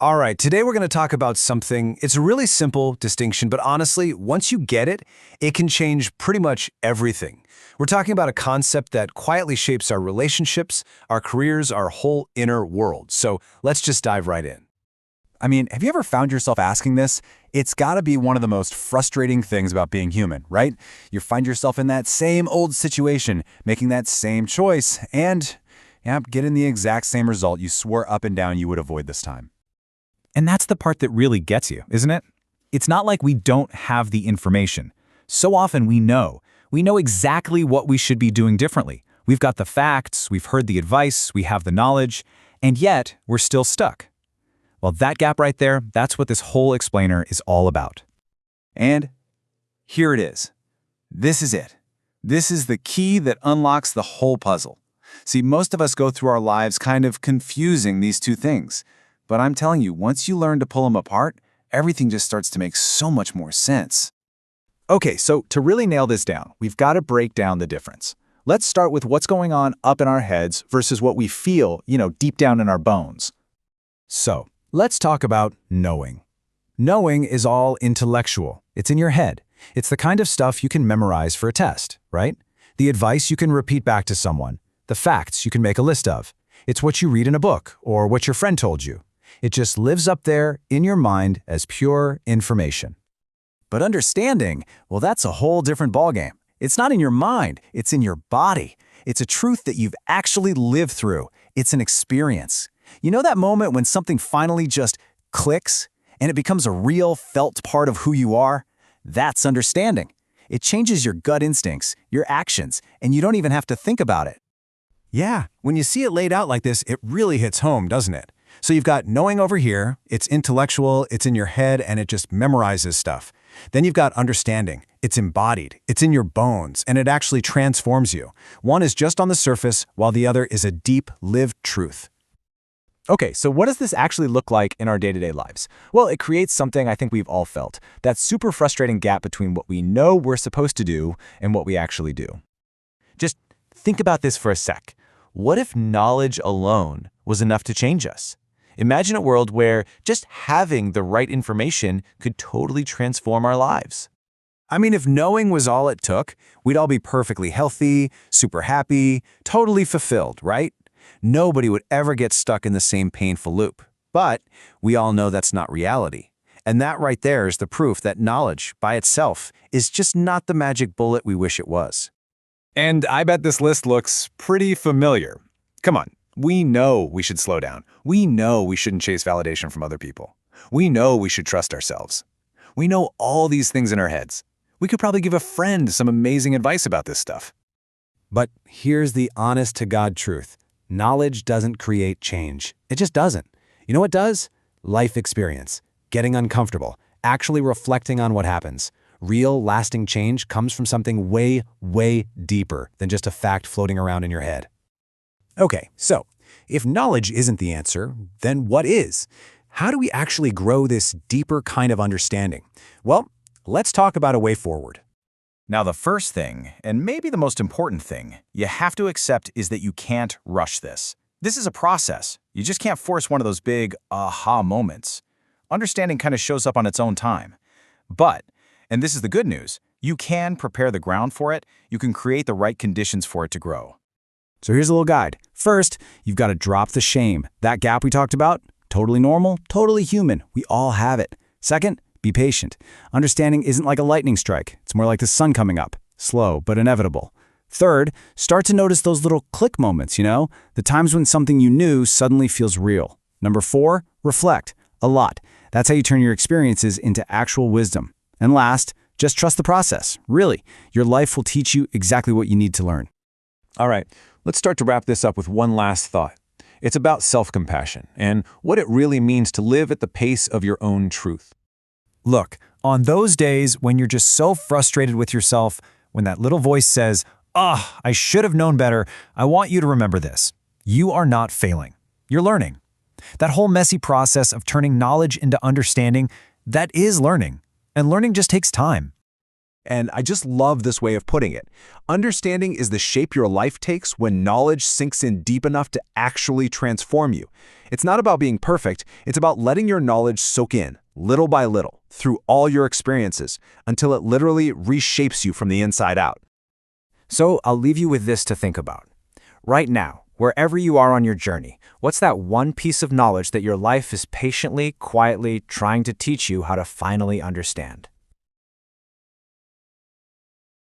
All right, today we're going to talk about something. It's a really simple distinction, but honestly, once you get it, it can change pretty much everything. We're talking about a concept that quietly shapes our relationships, our careers, our whole inner world. So let's just dive right in. Have you ever found yourself asking this? It's gotta be one of the most frustrating things about being human, right? You find yourself in that same old situation, making that same choice, and getting the exact same result you swore up and down you would avoid this time. And that's the part that really gets you, isn't it? It's not like we don't have the information. So often we know. We know exactly what we should be doing differently. We've got the facts, we've heard the advice, we have the knowledge, and yet we're still stuck. Well, that gap right there, that's what this whole explainer is all about. And here it is. This is it. This is the key that unlocks the whole puzzle. See, most of us go through our lives kind of confusing these two things. But I'm telling you, once you learn to pull them apart, everything just starts to make so much more sense. Okay, so to really nail this down, we've got to break down the difference. Let's start with what's going on up in our heads versus what we feel, deep down in our bones. So let's talk about knowing. Knowing is all intellectual. It's in your head. It's the kind of stuff you can memorize for a test, right? The advice you can repeat back to someone. The facts you can make a list of. It's what you read in a book or what your friend told you. It just lives up there in your mind as pure information. But understanding, well, that's a whole different ballgame. It's not in your mind, it's in your body. It's a truth that you've actually lived through. It's an experience. You know that moment when something finally just clicks and it becomes a real felt part of who you are? That's understanding. It changes your gut instincts, your actions, and you don't even have to think about it. Yeah, when you see it laid out like this, it really hits home, doesn't it? So you've got knowing over here, it's intellectual, it's in your head, and it just memorizes stuff. Then you've got understanding. It's embodied, it's in your bones, and it actually transforms you. One is just on the surface, while the other is a deep, lived truth. Okay, so what does this actually look like in our day-to-day lives? Well, it creates something I think we've all felt, that super frustrating gap between what we know we're supposed to do and what we actually do. Just think about this for a sec. What if knowledge alone was enough to change us? Imagine a world where just having the right information could totally transform our lives. If knowing was all it took, we'd all be perfectly healthy, super happy, totally fulfilled, right? Nobody would ever get stuck in the same painful loop. But we all know that's not reality. And that right there is the proof that knowledge, by itself, is just not the magic bullet we wish it was. And I bet this list looks pretty familiar. Come on, we know we should slow down. We know we shouldn't chase validation from other people. We know we should trust ourselves. We know all these things in our heads. We could probably give a friend some amazing advice about this stuff. But here's the honest-to-God truth. Knowledge doesn't create change. It just doesn't. You know what does? Life experience. Getting uncomfortable. Actually reflecting on what happens. Real, lasting change comes from something way, way deeper than just a fact floating around in your head. Okay, so if knowledge isn't the answer, then what is? How do we actually grow this deeper kind of understanding? Well, let's talk about a way forward. Now, the first thing, and maybe the most important thing, you have to accept is that you can't rush this. This is a process. You just can't force one of those big aha moments. Understanding kind of shows up on its own time. But, and this is the good news, you can prepare the ground for it. You can create the right conditions for it to grow. So here's a little guide. First, you've got to drop the shame. That gap we talked about, totally normal, totally human. We all have it. Second, be patient. Understanding isn't like a lightning strike. It's more like the sun coming up. Slow, but inevitable. Third, start to notice those little click moments, the times when something you knew suddenly feels real. Number 4, reflect. A lot. That's how you turn your experiences into actual wisdom. And last, just trust the process. Really, your life will teach you exactly what you need to learn. All right, let's start to wrap this up with one last thought. It's about self-compassion and what it really means to live at the pace of your own truth. Look, on those days when you're just so frustrated with yourself, when that little voice says, I should have known better, I want you to remember this. You are not failing. You're learning. That whole messy process of turning knowledge into understanding, that is learning. And learning just takes time. And I just love this way of putting it. Understanding is the shape your life takes when knowledge sinks in deep enough to actually transform you. It's not about being perfect, it's about letting your knowledge soak in, little by little, through all your experiences, until it literally reshapes you from the inside out. So I'll leave you with this to think about. Right now, wherever you are on your journey, what's that one piece of knowledge that your life is patiently, quietly trying to teach you how to finally understand?